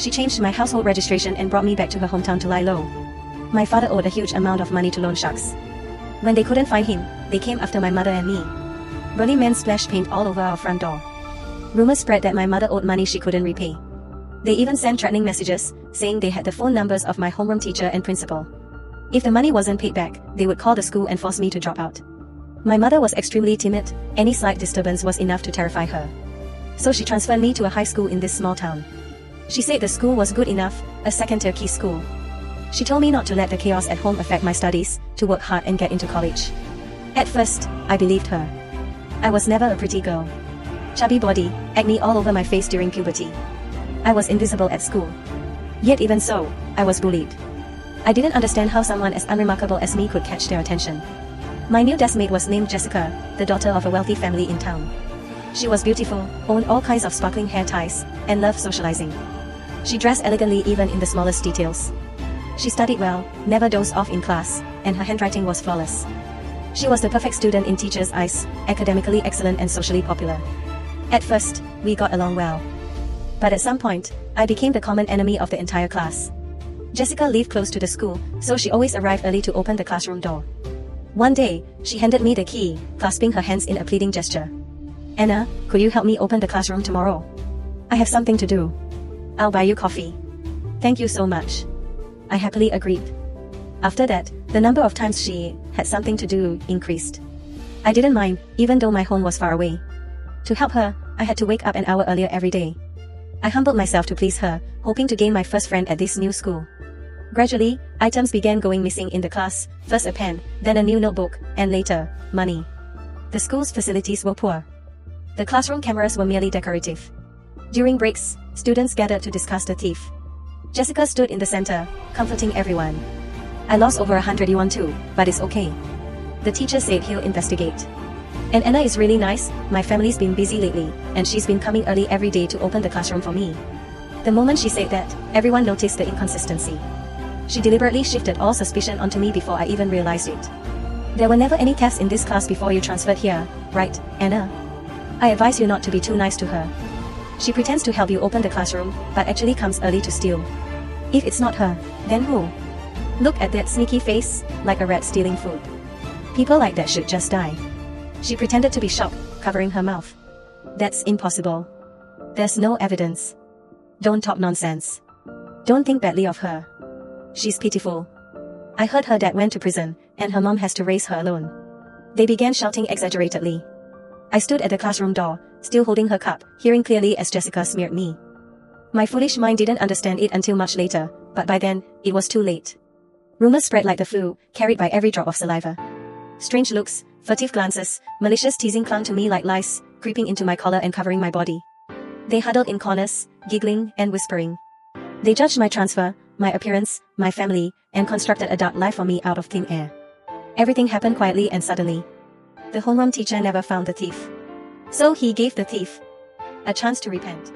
She changed my household registration and brought me back to her hometown to lie low. My father owed a huge amount of money to loan sharks. When they couldn't find him, they came after my mother and me. Burly men splashed paint all over our front door. Rumors spread that my mother owed money she couldn't repay. They even sent threatening messages, saying they had the phone numbers of my homeroom teacher and principal. If the money wasn't paid back, they would call the school and force me to drop out. My mother was extremely timid. Any slight disturbance was enough to terrify her. So she transferred me to a high school in this small town. She said the school was good enough, a second-tier key school. She told me not to let the chaos at home affect my studies, to work hard and get into college. At first, I believed her. I was never a pretty girl. Chubby body, acne all over my face during puberty. I was invisible at school. Yet even so, I was bullied. I didn't understand how someone as unremarkable as me could catch their attention. My new deskmate was named Jessica, the daughter of a wealthy family in town. She was beautiful, owned all kinds of sparkling hair ties, and loved socializing. She dressed elegantly even in the smallest details. She studied well, never dozed off in class, and her handwriting was flawless. She was the perfect student in teachers' eyes, academically excellent and socially popular. At first, we got along well. But at some point, I became the common enemy of the entire class. Jessica lived close to the school, so she always arrived early to open the classroom door. One day, she handed me the key, clasping her hands in a pleading gesture. "Anna, could you help me open the classroom tomorrow? I have something to do. I'll buy you coffee." "Thank you so much." I happily agreed. After that, the number of times she had something to do increased. I didn't mind, even though my home was far away. To help her, I had to wake up an hour earlier every day. I humbled myself to please her, hoping to gain my first friend at this new school. Gradually, items began going missing in the class, first a pen, then a new notebook, and later, money. The school's facilities were poor. The classroom cameras were merely decorative. During breaks, students gathered to discuss the thief. Jessica stood in the center, comforting everyone. "I lost over 100 yuan too, but it's okay. The teacher said he'll investigate. And Anna is really nice. My family's been busy lately, and she's been coming early every day to open the classroom for me." The moment she said that, everyone noticed the inconsistency. She deliberately shifted all suspicion onto me before I even realized it. "There were never any thefts in this class before you transferred here, right, Anna? I advise you not to be too nice to her. She pretends to help you open the classroom, but actually comes early to steal. If it's not her, then who? Look at that sneaky face, like a rat stealing food. People like that should just die." She pretended to be shocked, covering her mouth. "That's impossible. There's no evidence. Don't talk nonsense. Don't think badly of her. She's pitiful. I heard her dad went to prison, and her mom has to raise her alone." They began shouting exaggeratedly. I stood at the classroom door, still holding her cup, hearing clearly as Jessica smeared me. My foolish mind didn't understand it until much later, but by then, it was too late. Rumors spread like the flu, carried by every drop of saliva. Strange looks, furtive glances, malicious teasing clung to me like lice, creeping into my collar and covering my body. They huddled in corners, giggling and whispering. They judged my transfer, my appearance, my family, and constructed a dark lie for me out of thin air. Everything happened quietly and suddenly. The homeroom teacher never found the thief. So he gave the thief a chance to repent.